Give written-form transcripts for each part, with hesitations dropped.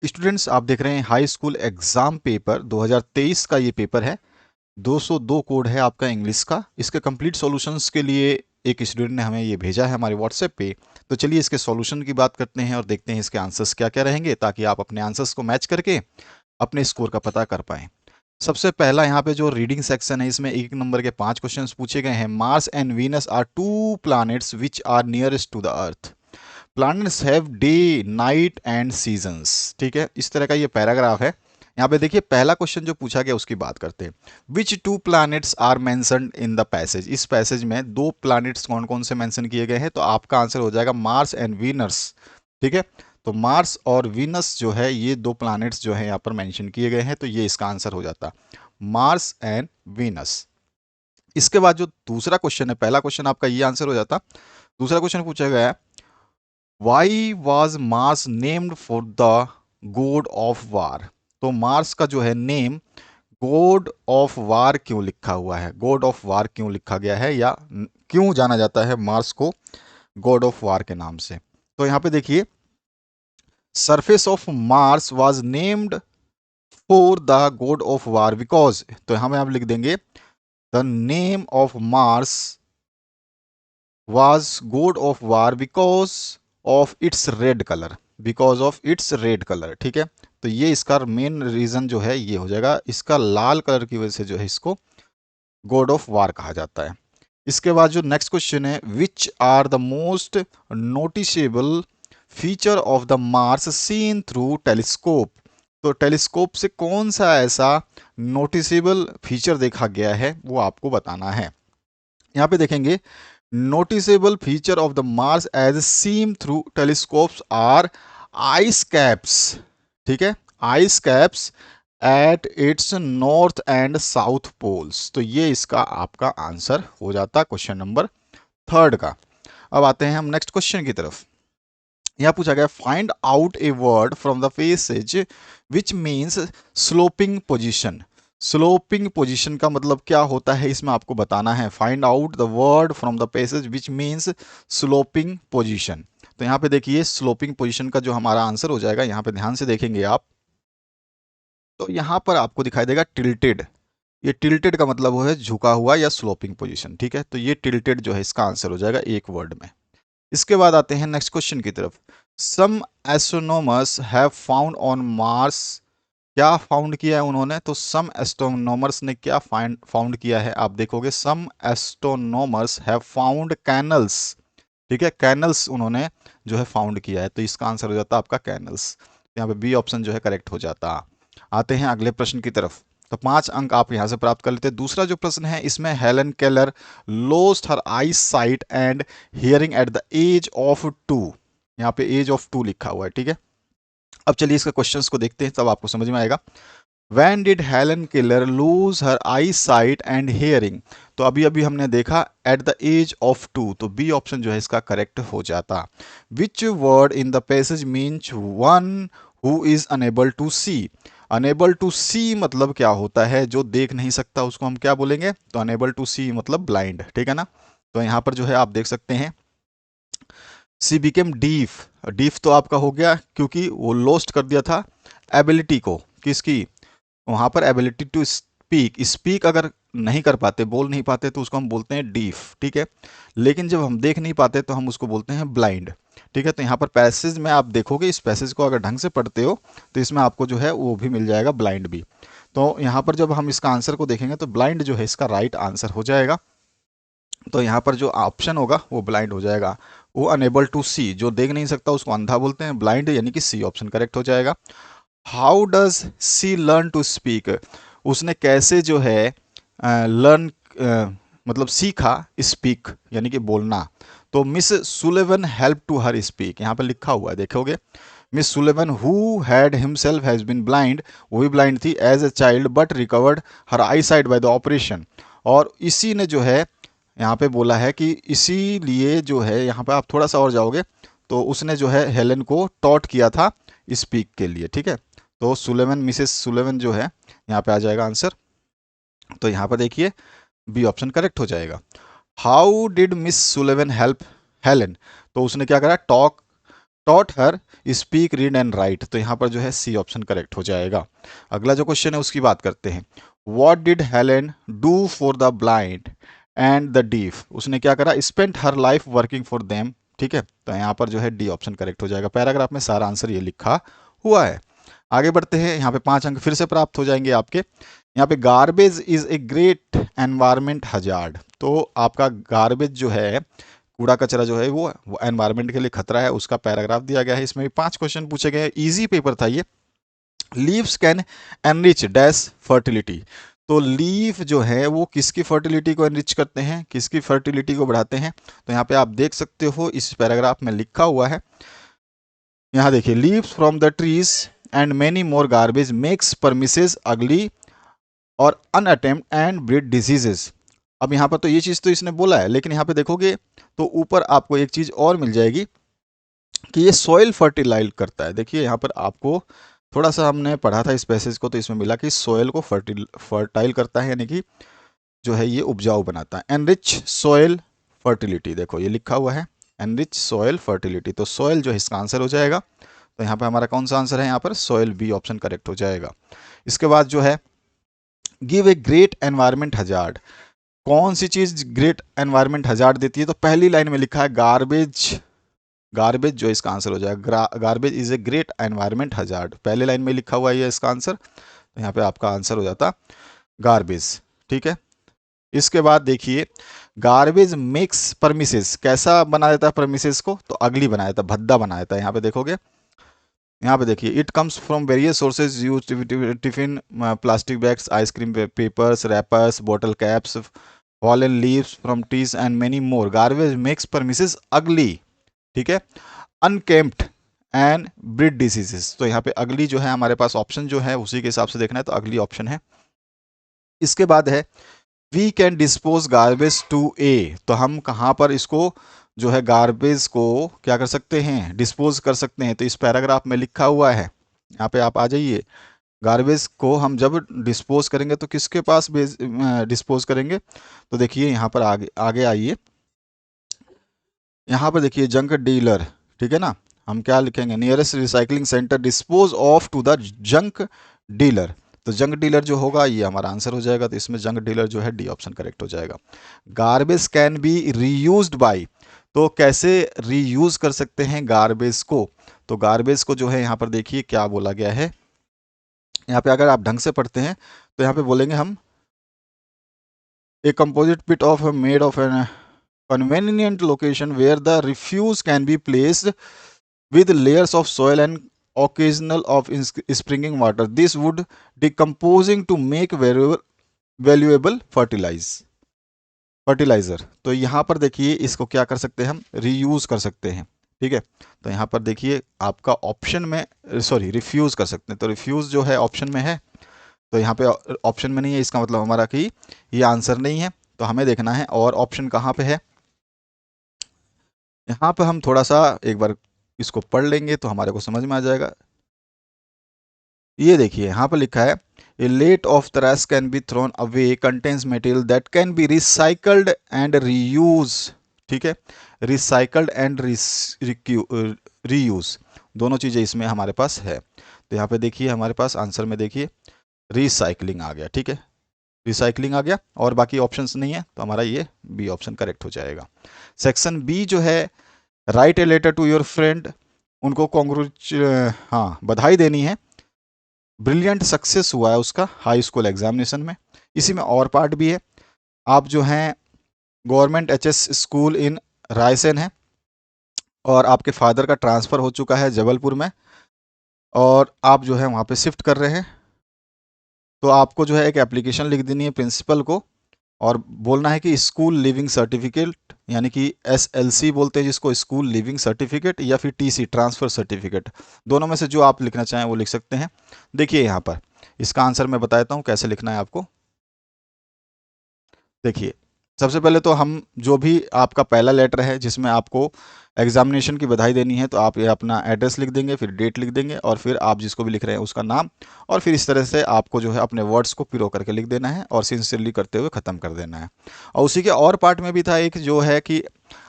Students, आप देख रहे हैं हाई स्कूल एग्जाम पेपर 2023 का ये पेपर है। 202 कोड है आपका इंग्लिश का। इसके कंप्लीट सॉल्यूशंस के लिए एक स्टूडेंट ने हमें ये भेजा है हमारे व्हाट्सएप पे। तो चलिए इसके सॉल्यूशन की बात करते हैं और देखते हैं इसके आंसर्स क्या क्या रहेंगे, ताकि आप अपने आंसर्स को मैच करके अपने स्कोर का पता कर पाएं। सबसे पहला यहाँ पे जो रीडिंग सेक्शन है, इसमें एक नंबर के 5 क्वेश्चंस पूछे गए हैं। Mars and Venus are two planets which are nearest to the earth. Planets have day, night and seasons. ठीक है, इस तरह का ये पैराग्राफ है। यहाँ पे देखिए पहला क्वेश्चन जो पूछा गया उसकी बात करते हैं। Which two planets are mentioned in the passage. इस पैसेज में दो प्लैनेट्स कौन कौन से मेंशन किए गए हैं, तो आपका आंसर हो जाएगा मार्स एंड वीनस। ठीक है, तो मार्स और वीनस जो है ये दो प्लैनेट्स जो है यहाँ पर मेंशन किए गए हैं, तो ये इसका आंसर हो जाता मार्स एंड वीनस। इसके बाद जो दूसरा क्वेश्चन है, पहला क्वेश्चन आपका ये आंसर हो जाता। दूसरा क्वेश्चन पूछा गया है, why was Mars named for the God of war. तो मार्स का जो है नेम गॉड ऑफ वार क्यों लिखा हुआ है, गॉड ऑफ वार क्यों लिखा गया है, या क्यों जाना जाता है मार्स को गॉड ऑफ वार के नाम से। तो यहाँ पे देखिए, surface of Mars was named for the God of war because, तो हमें आप लिख देंगे the name of Mars was god of war because of its red color, because of its red color। ठीक है, तो ये इसका मेन रीजन जो है ये हो जाएगा, इसका लाल कलर की वजह से जो है इसको गॉड ऑफ वार कहा जाता है। इसके बाद जो नेक्स्ट क्वेश्चन है, which are the most noticeable feature of the Mars seen through telescope. तो टेलीस्कोप से कौन सा ऐसा नोटिसेबल फीचर देखा गया है वो आपको बताना है। यहाँ पे देखेंगे, noticeable feature of the Mars as seen through telescopes are ice caps। ठीक है, ice caps at its north and south poles। तो ये इसका आपका आंसर हो जाता क्वेश्चन नंबर थर्ड का। अब आते हैं हम नेक्स्ट क्वेश्चन की तरफ। यहाँ पूछा गया, find out a word from the passage which means sloping position. Sloping position का मतलब क्या होता है, इसमें आपको बताना है। Find out the word from the passage which means sloping position. तो यहाँ पे देखिए स्लोपिंग पोजीशन का जो हमारा आंसर हो जाएगा, यहाँ पे ध्यान से देखेंगे आप, तो यहाँ पर आपको दिखाई देगा टिल्टेड। ये टिल्टेड का मतलब वो है झुका हुआ या स्लोपिंग पोजीशन। ठीक है, तो ये टिल्टेड जो है इसका आंसर हो जाएगा एक वर्ड में। इसके बाद आते हैं नेक्स्ट क्वेश्चन की तरफ। Some astronomers have found on Mars. क्या फाउंड किया है उन्होंने, तो सम एस्ट्रोनॉमर्स ने क्या फाउंड किया है, आप देखोगे सम एस्ट्रोनॉमर्स हैव फाउंड कैनल्स। ठीक है, कैनल्स उन्होंने जो है फाउंड किया है, तो इसका आंसर हो जाता है आपका कैनल्स। यहाँ पे बी ऑप्शन जो है करेक्ट हो जाता। आते हैं अगले प्रश्न की तरफ। तो 5 अंक आप यहाँ से प्राप्त कर लेते हैं। दूसरा जो प्रश्न है, इसमें Helen Keller lost her eyesight and hearing at the age of 2। यहाँ पे एज ऑफ 2 लिखा हुआ है। ठीक है, अब चलिए इसके क्वेश्चंस को देखते हैं, तब आपको समझ में आएगा। When did Helen Keller lose her eyesight and hearing। तो अभी अभी हमने देखा at the age of 2, तो बी ऑप्शन जो है इसका करेक्ट हो जाता। Which word in the passage means one who is unable to see। Unable to see मतलब क्या होता है, जो देख नहीं सकता उसको हम क्या बोलेंगे, तो अनेबल टू सी मतलब ब्लाइंड। ठीक है ना, तो यहाँ पर जो है आप देख सकते हैं सी बिकेम डीफ। डीफ तो आपका हो गया क्योंकि वो लॉस्ट कर दिया था एबिलिटी को, किसकी, वहां पर एबिलिटी टू स्पीक। स्पीक अगर नहीं कर पाते, बोल नहीं पाते, तो उसको हम बोलते हैं डीफ। ठीक है, लेकिन जब हम देख नहीं पाते तो हम उसको बोलते हैं ब्लाइंड। ठीक है, तो यहाँ पर पैसेज में आप देखोगे, इस पैसेज को अगर ढंग से पढ़ते हो तो इसमें आपको जो है वो भी मिल जाएगा, ब्लाइंड भी। तो यहाँ पर जब हम इसका आंसर को देखेंगे तो ब्लाइंड जो है इसका राइट आंसर हो जाएगा। तो यहाँ पर जो ऑप्शन होगा वो ब्लाइंड हो जाएगा। वो अनेबल टू सी, जो देख नहीं सकता उसको अंधा बोलते हैं, ब्लाइंड यानी कि सी ऑप्शन करेक्ट हो जाएगा। How does she learn to speak. उसने कैसे जो है लर्न मतलब सीखा स्पीक यानी कि बोलना। तो Miss Sullivan help to her speak, यहाँ पर लिखा हुआ है देखोगे, Miss Sullivan who had himself has been blind, वो भी ब्लाइंड थी as a child but recovered her eyesight by the operation. और इसी ने जो है यहाँ पे बोला है कि इसीलिए जो है, यहाँ पे आप थोड़ा सा और जाओगे तो उसने जो है हेलेन को टॉट किया था स्पीक के लिए। ठीक है, तो सुलेवन, मिसेस सुलेवन जो है यहाँ पे आ जाएगा आंसर। तो यहाँ पर देखिए बी ऑप्शन करेक्ट हो जाएगा। How did miss Sullivan help Helen, तो उसने क्या करा, taught her speak read and right, तो यहाँ पर जो है सी ऑप्शन करेक्ट हो जाएगा। अगला जो क्वेश्चन है उसकी बात करते हैं। What did Helen do for the blind and the deaf, उसने क्या करा, spent her life working for them, ठीक है, तो यहाँ पर जो है डी ऑप्शन करेक्ट हो जाएगा। पैराग्राफ में सारा आंसर ये लिखा हुआ है। आगे बढ़ते हैं, यहाँ पे 5 अंक फिर से प्राप्त हो जाएंगे आपके। यहाँ पे garbage is a great environment hazard, तो आपका गार्बेज जो है, कूड़ा कचरा जो है वो एनवायरनमेंट के लिए खतरा है, उसका पैराग्राफ दिया गया है। इसमें भी 5 क्वेश्चन पूछे गए हैं, इजी पेपर था ये। Leaves can enrich dash fertility, तो लीफ जो है वो किसकी फर्टिलिटी को एनरिच करते हैं, किसकी फर्टिलिटी को बढ़ाते हैं, तो यहाँ पे आप देख सकते हो इस पैराग्राफ में लिखा हुआ है। यहाँ देखिए, leaves from the trees and many more garbage makes premises अगली और अनअटेम्प्ट एंड ब्रीड डिजीजेस। अब यहाँ पर तो ये चीज़ तो इसने बोला है, लेकिन यहाँ पे देखोगे तो ऊपर आपको एक चीज़ और मिल जाएगी कि ये सॉइल फर्टिलाइज करता है। देखिए यहाँ पर आपको थोड़ा सा हमने पढ़ा था इस पैसेज को, तो इसमें मिला कि सॉइल को फर्टाइल करता है, यानी कि जो है ये उपजाऊ बनाता है। एनरिच सॉइल फर्टिलिटी, देखो ये लिखा हुआ है एनरिच सॉइल फर्टिलिटी, तो सॉइल जो है इसका आंसर हो जाएगा। तो यहाँ पे हमारा कौन सा आंसर है, यहाँ पर सॉइल, बी ऑप्शन करेक्ट हो जाएगा। इसके बाद जो है give a great environment hazard, कौन सी चीज ग्रेट एनवायरमेंट हजार्ड देती है, तो पहली लाइन में लिखा है गार्बेज, गार्बेज जो इसका आंसर हो जाएगा। Garbage is a great environment hazard, पहले लाइन में लिखा हुआ है ये इसका आंसर, तो यहाँ पे आपका आंसर हो जाता गार्बेज, ठीक है। इसके बाद देखिए, गार्बेज मेक्स परमिसेस, कैसा बना देता है परमिसेस को, तो अगली बना देता, भद्दा बना देता है। यहाँ पे देखोगे, यहाँ पे देखिए, it comes from various sources use tiffin, plastic bags, ice cream papers, rappers, bottle caps, fallen leaves from trees and many more. Garbage makes premises अगली, ठीक है, अनकेम्प्ड एंड ब्रीड डिसीजेस, तो यहाँ पे अगली जो है हमारे पास ऑप्शन जो है उसी के हिसाब से देखना है, तो अगली ऑप्शन है। इसके बाद है we can dispose garbage to a, तो हम कहाँ पर इसको जो है गार्बेज को क्या कर सकते हैं, डिस्पोज कर सकते हैं, तो इस पैराग्राफ में लिखा हुआ है। यहाँ पे आप आ जाइए, गार्बेज को हम जब डिस्पोज करेंगे तो किसके पास डिस्पोज करेंगे, तो देखिए यहाँ पर आगे आगे आइए, यहाँ पर देखिए जंक डीलर, ठीक है ना, हम क्या लिखेंगे, nearest recycling centre dispose of to the junk dealer, तो जंक डीलर जो होगा ये हमारा आंसर हो जाएगा, तो इसमें जंक डीलर जो है डी ऑप्शन करेक्ट हो जाएगा। Garbage can be reused by, तो कैसे रीयूज कर सकते हैं गार्बेज को, तो गार्बेज को जो है यहाँ पर देखिए क्या बोला गया है, यहाँ पे अगर आप ढंग से पढ़ते हैं तो यहाँ पे बोलेंगे हम, a composite pit of made of an convenient location where the refuse can be placed with layers of soil and occasional of springing water. This would decomposing to make valuable fertilizer. तो यहाँ पर देखिए इसको क्या कर सकते हैं, हम रीयूज कर सकते हैं, ठीक है। तो यहाँ पर देखिए आपका ऑप्शन में, सॉरी रिफ्यूज कर सकते हैं, तो रिफ्यूज जो है ऑप्शन में है, तो यहाँ पे ऑप्शन में नहीं है, इसका मतलब हमारा कि ये आंसर नहीं है, तो हमें देखना है और ऑप्शन कहाँ पे है। यहाँ पे हम थोड़ा सा एक बार इसको पढ़ लेंगे तो हमारे को समझ में आ जाएगा। ये देखिए यहाँ पर लिखा है, a lot of trash can be thrown away contains material that can be recycled and reuse, ठीक है, रिसाइकल्ड एंड रीयूज, दोनों चीज़ें इसमें हमारे पास है। तो यहाँ पे देखिए हमारे पास आंसर में देखिए रिसाइकलिंग आ गया, ठीक है, रिसाइकलिंग आ गया, और बाकी ऑप्शंस नहीं है, तो हमारा ये बी ऑप्शन करेक्ट हो जाएगा। सेक्शन बी जो है, write a letter to your friend, उनको हाँ बधाई देनी है, ब्रिलियंट सक्सेस हुआ है उसका हाई स्कूल एग्जामिनेशन में। इसी में और पार्ट भी है, आप जो हैं गवर्नमेंट एचएस स्कूल इन रायसेन है, और आपके फादर का ट्रांसफ़र हो चुका है जबलपुर में, और आप जो है वहाँ पे शिफ्ट कर रहे हैं, तो आपको जो है एक एप्लीकेशन लिख देनी है प्रिंसिपल को, और बोलना है कि स्कूल लिविंग सर्टिफिकेट, यानी कि एसएलसी बोलते हैं जिसको, स्कूल लिविंग सर्टिफिकेट, या फिर टीसी ट्रांसफ़र सर्टिफिकेट, दोनों में से जो आप लिखना चाहें वो लिख सकते हैं। देखिए यहाँ पर इसका आंसर मैं बताता हूँ कैसे लिखना है आपको। देखिए सबसे पहले तो हम जो भी आपका पहला लेटर है जिसमें आपको एग्जामिनेशन की बधाई देनी है, तो आप ये अपना एड्रेस लिख देंगे, फिर डेट लिख देंगे, और फिर आप जिसको भी लिख रहे हैं उसका नाम, और फिर इस तरह से आपको जो है अपने वर्ड्स को पिरो करके लिख देना है और सिंसियरली करते हुए ख़त्म कर देना है। और उसी के और पार्ट में भी था एक जो है कि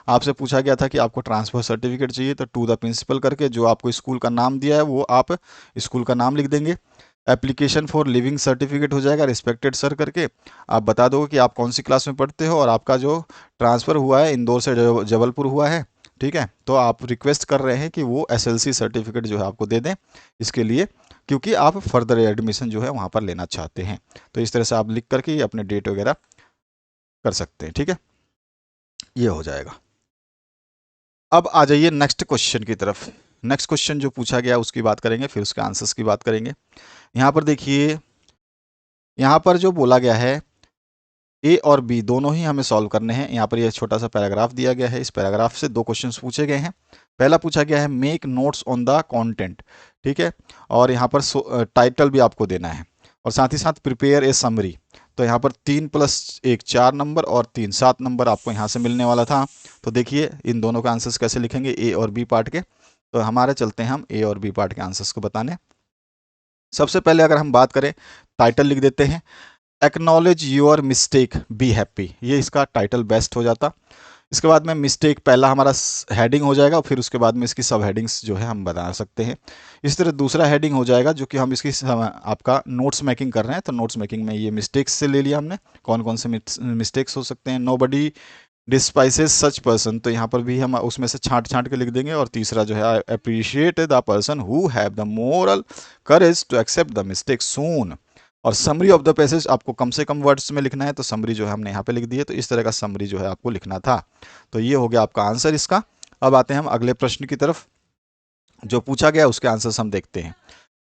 आपसे पूछा गया था कि आपको ट्रांसफ़र सर्टिफिकेट चाहिए, तो टू द प्रिंसिपल करके जो आपको स्कूल का नाम दिया है वो आप स्कूल का नाम लिख देंगे। एप्लीकेशन फॉर लिविंग सर्टिफिकेट हो जाएगा रिस्पेक्टेड सर करके, आप बता दोगे कि आप कौन सी क्लास में पढ़ते हो और आपका जो ट्रांसफ़र हुआ है इंदौर से जबलपुर हुआ है, ठीक है, तो आप रिक्वेस्ट कर रहे हैं कि वो एसएलसी सर्टिफिकेट जो है आपको दे दें इसके लिए, क्योंकि आप फर्दर एडमिशन जो है वहाँ पर लेना चाहते हैं। तो इस तरह से आप लिख करके अपने डेट वगैरह कर सकते हैं, ठीक है, ये हो जाएगा। अब आ जाइए नेक्स्ट क्वेश्चन की तरफ। नेक्स्ट क्वेश्चन जो पूछा गया उसकी बात करेंगे, फिर उसके आंसर्स की बात करेंगे। यहाँ पर देखिए, यहाँ पर जो बोला गया है ए और बी दोनों ही हमें सॉल्व करने हैं। यहाँ पर यह छोटा सा पैराग्राफ दिया गया है, इस पैराग्राफ से दो क्वेश्चंस पूछे गए हैं। पहला पूछा गया है make notes on the content, ठीक है, और यहाँ पर टाइटल भी आपको देना है और साथ ही साथ प्रिपेयर ए समरी। तो यहाँ पर 3 + 1 4 नंबर और 3 7 नंबर आपको यहाँ से मिलने वाला था। तो देखिए इन दोनों का आंसर्स कैसे लिखेंगे, ए और बी पार्ट के। तो हमारे चलते हैं हम ए और बी पार्ट के आंसर्स को बताने। सबसे पहले अगर हम बात करें, टाइटल लिख देते हैं acknowledge your mistake be happy, ये इसका टाइटल बेस्ट हो जाता। इसके बाद में मिस्टेक पहला हमारा हेडिंग हो जाएगा, फिर उसके बाद में इसकी सब हेडिंग्स जो है हम बता सकते हैं। इस तरह दूसरा हेडिंग हो जाएगा जो कि हम इसकी आपका नोट्स मेकिंग कर रहे हैं, तो नोट्स मेकिंग में ये मिस्टेक्स से ले लिया हमने, कौन कौन से मिस्टेक्स हो सकते हैं। नोबडी डिस्पाइसेस सच पर्सन, तो यहाँ पर भी हम उसमें से छांट छांट के लिख देंगे। और तीसरा जो है I appreciate the person who have the moral courage to accept the mistake soon. और समरी ऑफ द पैसेज आपको कम से कम वर्ड्स में लिखना है, तो समरी जो है हमने यहाँ पे लिख दी है। तो इस तरह का समरी जो है आपको लिखना था। तो ये हो गया आपका आंसर इसका। अब आते हैं हम अगले प्रश्न की तरफ, जो पूछा गया उसके आंसर्स हम देखते हैं।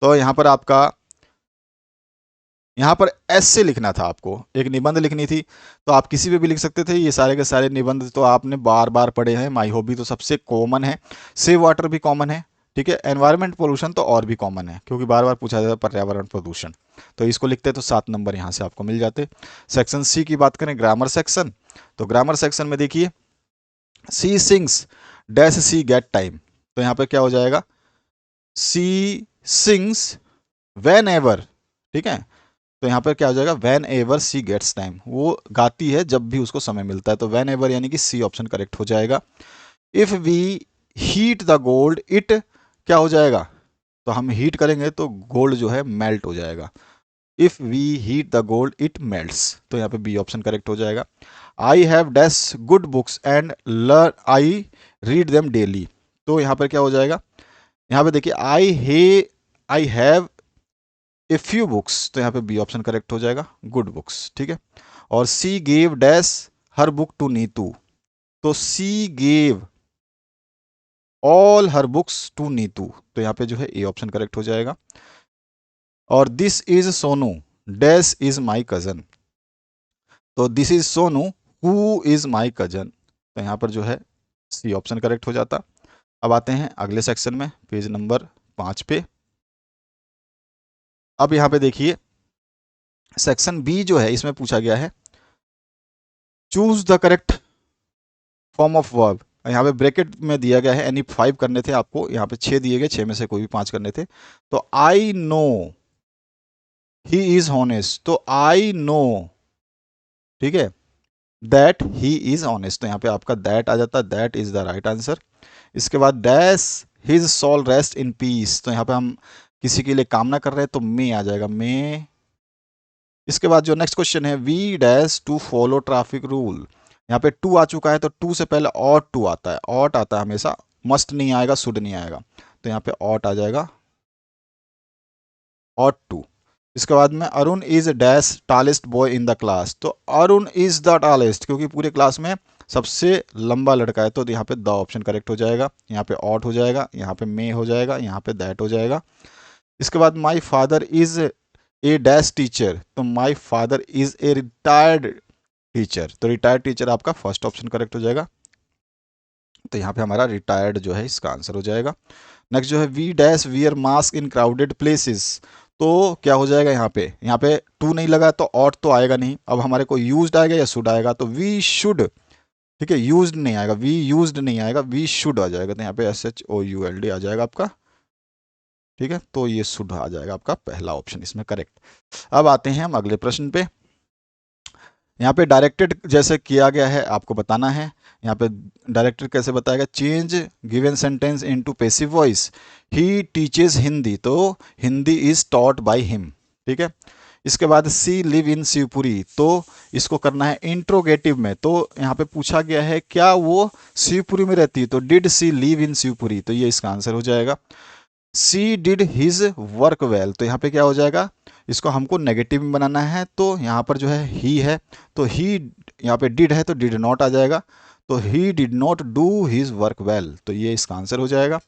तो यहाँ पर आपका यहाँ पर ऐसे लिखना था, आपको एक निबंध लिखनी थी, तो आप किसी पे भी लिख सकते थे। ये सारे के सारे निबंध तो आपने बार बार पढ़े हैं। माई हॉबी तो सबसे कॉमन है, सेव वाटर भी कॉमन है, ठीक है, एनवायरमेंट पोल्यूशन तो और भी कॉमन है क्योंकि बार बार पूछा जाता है पर्यावरण प्रदूषण। तो इसको लिखते तो 7 नंबर यहाँ से आपको मिल जाते। सेक्शन सी की बात करें, ग्रामर सेक्शन, तो ग्रामर सेक्शन में देखिए सी sings dash C get time, तो यहाँ पे क्या हो जाएगा, सी सिंग्स वेन एवर, ठीक है, तो यहाँ पर क्या हो जाएगा, whenever she gets time, वो गाती है जब भी उसको समय मिलता है। तो वेन एवर यानी कि सी ऑप्शन करेक्ट हो जाएगा। If we heat the gold it क्या हो जाएगा, तो हम हीट करेंगे तो गोल्ड जो है मेल्ट हो जाएगा। If we heat the gold it melts, तो यहाँ पे बी ऑप्शन करेक्ट हो जाएगा। I have dash good books and learn I read them daily, तो यहाँ पर क्या हो जाएगा, यहाँ पे देखिए I have a few books, तो यहाँ पे बी ऑप्शन करेक्ट हो जाएगा, गुड बुक्स, ठीक है। और she gave dash her book to Neetu, तो she gave all her books to Neetu, तो यहाँ पे जो है ए ऑप्शन करेक्ट हो जाएगा। और this is Sonu dash is my cousin, तो this is Sonu who is my cousin, तो यहाँ पर जो है सी ऑप्शन करेक्ट हो जाता। अब आते हैं अगले सेक्शन में, पेज नंबर 5 पे। अब यहाँ पे देखिए सेक्शन बी जो है इसमें पूछा गया है choose the correct form of verb. यहाँ पे ब्रैकेट में दिया गया है एनी 5 करने थे आपको, यहाँ पे 6 दिए गए, 6 में से कोई भी 5 करने थे। तो I know he is honest, तो आई नो, ठीक है, दैट ही इज ऑनेस्ट, तो यहाँ पे आपका दैट आ जाता है, that is the right answer. इसके बाद dash his soul rest in peace, तो यहाँ पे हम किसी के लिए कामना कर रहे हैं तो मे आ जाएगा, मे। इसके बाद जो नेक्स्ट क्वेश्चन है we dash to follow traffic rule, यहाँ पे टू आ चुका है तो टू से पहले ऑट टू आता है, ऑट आता है हमेशा, मस्ट नहीं आएगा, शुड नहीं आएगा, तो यहाँ पे ऑट आ जाएगा, ऑट टू। इसके बाद में Arun is dash tallest boy in the class, तो अरुण इज द टालेस्ट क्योंकि पूरे क्लास में सबसे लंबा लड़का है, तो यहाँ पे द ऑप्शन करेक्ट हो जाएगा। यहाँ पे ऑट हो जाएगा, यहाँ पे मे हो जाएगा, यहाँ पे दैट हो जाएगा। इसके बाद my father is a dash teacher, तो my father is a retired teacher, तो रिटायर्ड टीचर आपका फर्स्ट ऑप्शन करेक्ट हो जाएगा। तो यहाँ पे हमारा रिटायर्ड जो है इसका आंसर हो जाएगा। नेक्स्ट जो है we dash wear mask in crowded places, तो क्या हो जाएगा, यहाँ पे टू नहीं लगा तो ऑट तो आएगा नहीं। अब हमारे को यूज्ड आएगा या शुड आएगा, तो वी शुड, ठीक है, यूज्ड नहीं आएगा, वी यूज्ड नहीं आएगा, वी शुड आ जाएगा, तो यहाँ पे SHOULD आ जाएगा आपका, ठीक है, तो ये शुड आ जाएगा आपका पहला ऑप्शन इसमें करेक्ट। अब आते हैं हम अगले प्रश्न पे। यहाँ पे डायरेक्टेड जैसे किया गया है आपको बताना है। यहाँ पे डायरेक्टेड कैसे बताएगा, change given sentence into passive voice, he teaches Hindi, तो Hindi is taught by him, ठीक है। इसके बाद सी लिव इन शिवपुरी, तो इसको करना है इंट्रोगेटिव में, तो यहाँ पे पूछा गया है क्या वो शिवपुरी में रहती है, तो did C live in Shivpuri, तो ये इसका आंसर हो जाएगा। सी डिड हिज वर्क वेल, तो यहाँ पे क्या हो जाएगा, इसको हमको नेगेटिव में बनाना है, तो यहाँ पर जो है ही है, तो ही यहाँ पे डिड है तो डिड नॉट आ जाएगा, तो ही did not do his work well, तो ये इसका आंसर हो जाएगा।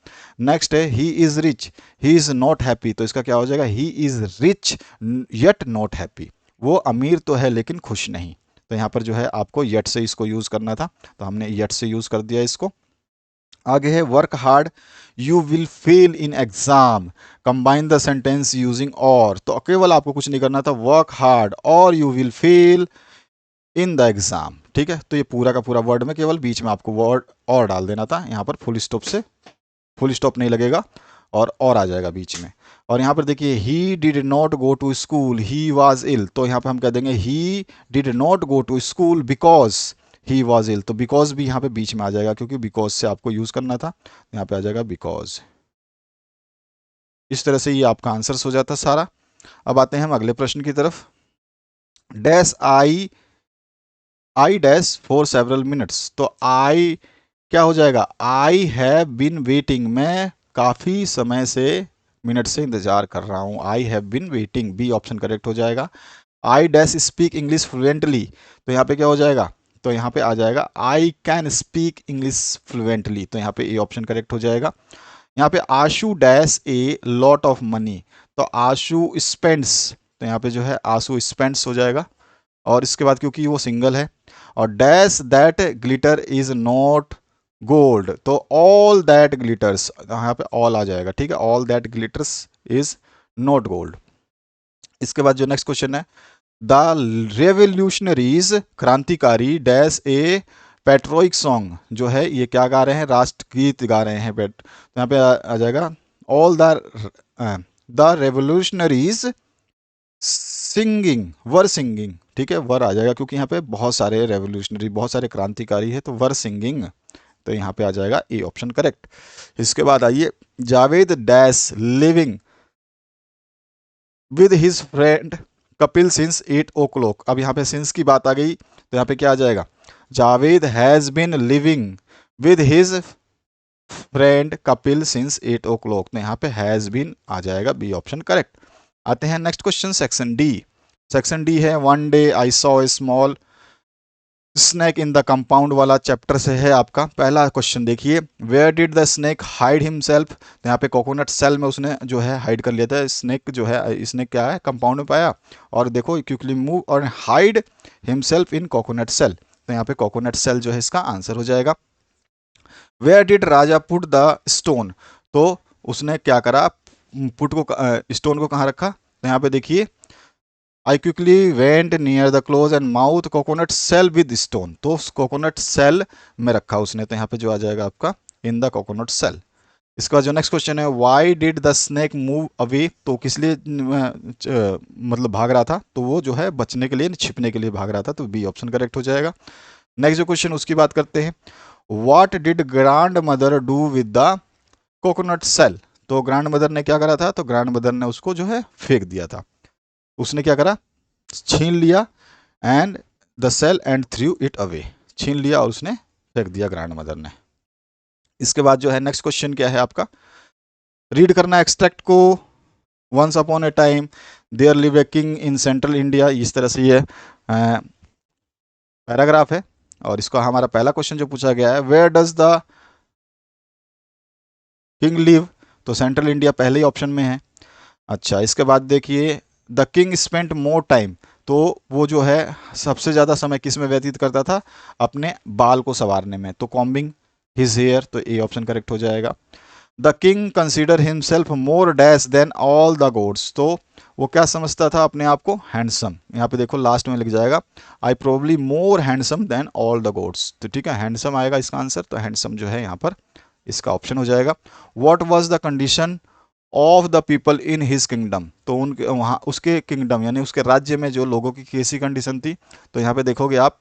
नेक्स्ट है he is rich, he is not happy, तो इसका क्या हो जाएगा, he is rich yet not happy, वो अमीर तो है लेकिन खुश नहीं, तो यहाँ पर जो है आपको येट से इसको यूज करना था, तो हमने येट से यूज कर दिया इसको। आगे है work hard you will fail in exam, combine the sentence using और, तो केवल आपको कुछ नहीं करना था, वर्क हार्ड और you will fail in the exam, ठीक है। तो ये पूरा का पूरा वर्ड में केवल बीच में आपको वर्ड और डाल देना था, यहाँ पर फुल स्टॉप से, फुल स्टॉप नहीं लगेगा और आ जाएगा बीच में। और यहाँ पर देखिए he did not go to school he was ill, तो यहाँ पर हम कह देंगे he did not go to school because he was ill, तो बिकॉज भी यहाँ पे बीच में आ जाएगा क्योंकि बिकॉज से आपको यूज करना था, यहाँ पे आ जाएगा बिकॉज। इस तरह से ये आपका आंसर हो जाता सारा। अब आते हैं हम अगले प्रश्न की तरफ। Dash I dash for several minutes, तो आई क्या हो जाएगा, आई हैव बीन वेटिंग, मैं काफ़ी समय से मिनट से इंतजार कर रहा हूँ, I have been waiting, B option correct हो जाएगा। I dash speak English fluently, तो यहाँ पे क्या हो जाएगा, तो यहाँ पे आ जाएगा I can speak English fluently, तो यहाँ पे ए ऑप्शन करेक्ट हो जाएगा। यहाँ पे Ashu dash a lot of money, तो आशु स्पेंड्स, तो यहाँ पे जो है आशु स्पेंड्स हो जाएगा, और इसके बाद क्योंकि वो सिंगल है, और dash that glitter is not gold, तो ऑल दैट ग्लिटर्स, यहाँ पे ऑल आ जाएगा, ठीक है, all that glitters is not gold. इसके बाद जो नेक्स्ट क्वेश्चन है, द रेवोल्यूशनरीज क्रांतिकारी डैश ए पेट्रोइक सॉन्ग, जो है ये क्या गा रहे हैं, राष्ट्रगीत गा रहे हैं, तो यहाँ पे आ जाएगा all the revolutionaries singing were singing, ठीक है, वर आ जाएगा क्योंकि यहाँ पे बहुत सारे रेवोल्यूशनरी, बहुत सारे क्रांतिकारी है, तो वर सिंगिंग, तो यहाँ पे आ जाएगा ए ऑप्शन करेक्ट। इसके बाद आइए, Javed dash living with his friend Kapil since 8 o'clock, अब यहाँ पे सिंस की बात आ गई, तो यहाँ पे क्या आ जाएगा, Javed has been living with his friend Kapil since 8 o'clock, तो यहाँ पे हैज बिन आ जाएगा, बी ऑप्शन करेक्ट। आते हैं next question, section D. Section D है one day I saw a small snake in the compound वाला चैप्टर से है आपका। पहला क्वेश्चन देखिए, where did the snake hide himself, तो यहाँ पे कोकोनट सेल में उसने जो है हाइड कर लिया था, स्नेक जो है, स्नेक क्या है, कंपाउंड में पाया, और देखो क्विकली मूव और hide himself in coconut shell, तो यहाँ पे कोकोनट सेल जो है इसका आंसर हो जाएगा। Where did Raja put the stone, तो उसने क्या करा, पुट को स्टोन को कहाँ रखा, तो यहाँ पे देखिए I quickly went near the close and mouth coconut shell with stone, तो कोकोनट सेल में रखा उसने, तो यहाँ पे जो आ जाएगा आपका इन द कोकोनट सेल। इसका जो नेक्स्ट क्वेश्चन है, why did the snake move away, तो किस लिए मतलब भाग रहा था, तो वो जो है बचने के लिए, छिपने के लिए भाग रहा था, तो बी ऑप्शन करेक्ट हो जाएगा। नेक्स्ट जो क्वेश्चन उसकी बात करते हैं, what did grandmother do with the coconut shell, तो ग्रैंड मदर ने क्या करा था, तो ग्रैंड मदर ने उसको जो है फेंक दिया था, उसने क्या करा, छीन लिया and the shell and threw it away, छीन लिया और उसने फेंक दिया ग्रैंड मदर ने। इसके बाद जो है नेक्स्ट क्वेश्चन क्या है आपका, रीड करना एक्सट्रैक्ट को, once upon a time there live a king in central India, इस तरह से ये पैराग्राफ है, और इसको हमारा पहला क्वेश्चन जो पूछा गया है, where does the king live, तो सेंट्रल इंडिया पहले ही ऑप्शन में है। अच्छा, इसके बाद देखिए, the king spent more time, तो वो जो है सबसे ज़्यादा समय किस में व्यतीत करता था, अपने बाल को संवारने में, तो कॉम्बिंग हिज हेयर, तो ए ऑप्शन करेक्ट हो जाएगा। The king consider himself more dash than all the gods, तो वो क्या समझता था अपने आप को, हैंडसम, यहाँ पे देखो लास्ट में लिख जाएगा I probably more handsome than all the gods, तो ठीक है, हैंडसम आएगा इसका आंसर, तो हैंडसम जो है यहाँ पर इसका ऑप्शन हो जाएगा। What was the condition of the people in his kingdom, तो उनके वहाँ उसके किंगडम यानी उसके राज्य में जो लोगों की कैसी कंडीशन थी, तो यहाँ पे देखोगे आप,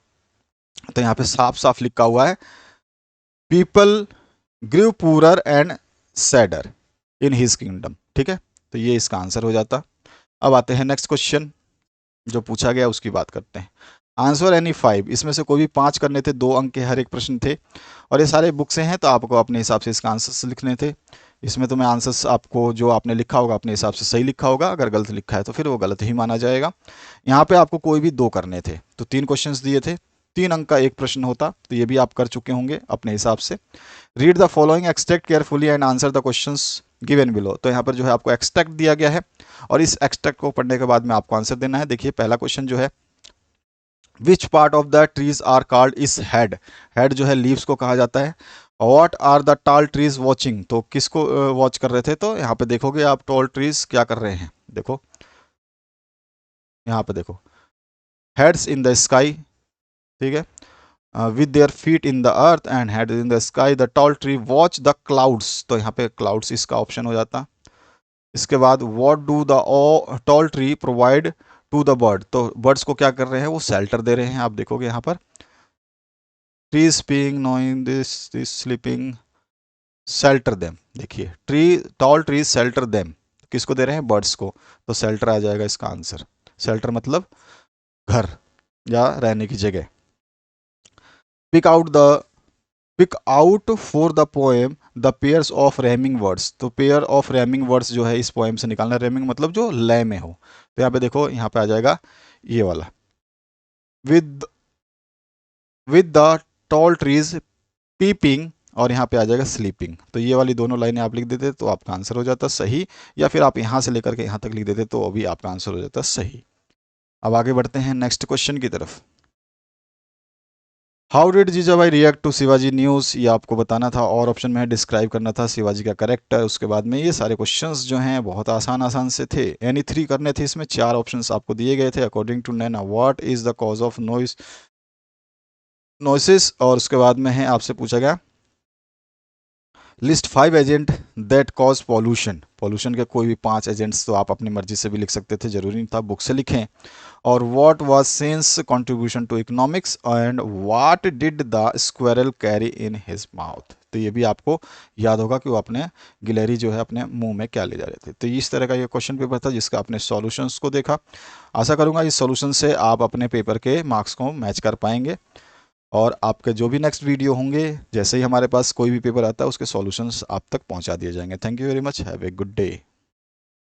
तो यहाँ पे साफ साफ लिखा हुआ है people grieve poor and sadder in his kingdom. ठीक है, तो ये इसका आंसर हो जाता। अब आते हैं नेक्स्ट क्वेश्चन जो पूछा गया उसकी बात करते हैं। आंसर एनी 5, इसमें से कोई भी 5 करने थे, 2 अंक के हर एक प्रश्न थे और ये सारे बुक से हैं, तो आपको अपने हिसाब से इसका आंसर्स लिखने थे। इसमें तो मैं आंसर्स आपको जो आपने लिखा होगा अपने हिसाब से सही लिखा होगा, अगर गलत लिखा है तो फिर वो गलत ही माना जाएगा। यहाँ पे आपको कोई भी 2 करने थे, तो 3 क्वेश्चंस दिए थे, 3 अंक का एक प्रश्न होता, तो ये भी आप कर चुके होंगे अपने हिसाब से। Read the following extract carefully and answer the questions given below, तो यहाँ पर जो है आपको एक्सट्रैक्ट दिया गया है और इस एक्सट्रैक्ट को पढ़ने के बाद में आपको आंसर देना है। देखिए पहला क्वेश्चन जो है, which part of the trees are called is head, head जो है लीव्स को कहा जाता है। What are the tall trees watching, तो किसको वॉच कर रहे थे, तो यहाँ पे देखोगे आप टॉल ट्रीज क्या कर रहे हैं, देखो यहाँ पे देखो हेड्स इन द स्काई, ठीक है, with their feet in the earth and head in the sky the tall tree watch the clouds, तो यहाँ पे क्लाउड्स इसका ऑप्शन हो जाता। इसके बाद what do the tall tree provide to the bird, तो बर्ड्स को क्या कर रहे हैं, वो शेल्टर दे रहे हैं। आप देखोगे यहाँ पर trees being knowing this sleeping shelter them, देखिए tree tall trees shelter them, किसको दे रहे हैं, बर्ड्स को, तो शेल्टर आ जाएगा इसका आंसर। शेल्टर मतलब घर या रहने की जगह। Pick out the pick out for the poem the pairs of rhyming words, तो पेयर ऑफ रैमिंग वर्ड्स जो है इस पोएम से निकालना। रैमिंग मतलब जो लय में हो, तो यहाँ पे देखो यहाँ पे आ जाएगा ये वाला, with with the tall trees peeping, और यहाँ पे आ जाएगा स्लीपिंग, तो ये वाली दोनों लाइनें आप लिख देते तो आपका आंसर हो जाता सही, या फिर आप यहाँ से लेकर के यहाँ तक लिख देते तो अभी आपका आंसर हो जाता सही। अब आगे बढ़ते हैं नेक्स्ट क्वेश्चन की तरफ। How did Jijabai react to Shivaji news, ये आपको बताना था, और ऑप्शन में डिस्क्राइब करना था शिवाजी का करेक्टर। उसके बाद में ये सारे क्वेश्चंस जो हैं बहुत आसान आसान से थे, एनी 3 करने थे। इसमें 4 ऑप्शंस आपको दिए गए थे। According to Naina what is the cause of noises, और उसके बाद में है आपसे पूछा गया list 5 agent that cause pollution, pollution के कोई भी 5 एजेंट्स, तो आप अपनी मर्जी से भी लिख सकते थे, जरूरी नहीं था बुक से लिखें। और what was Sen's contribution to economics, and what did the squirrel carry in his mouth, तो ये भी आपको याद होगा कि वो अपने गिलहरी जो है अपने मुंह में क्या ले जा रहे थे। तो इस तरह का ये क्वेश्चन पेपर था जिसका आपने सॉल्यूशंस को देखा। आशा करूंगा इस सॉल्यूशन से आप अपने पेपर के मार्क्स को मैच कर पाएंगे, और आपके जो भी नेक्स्ट वीडियो होंगे, जैसे ही हमारे पास कोई भी पेपर आता है उसके सॉल्यूशंस आप तक पहुंचा दिए जाएंगे। Thank you very much, have a good day.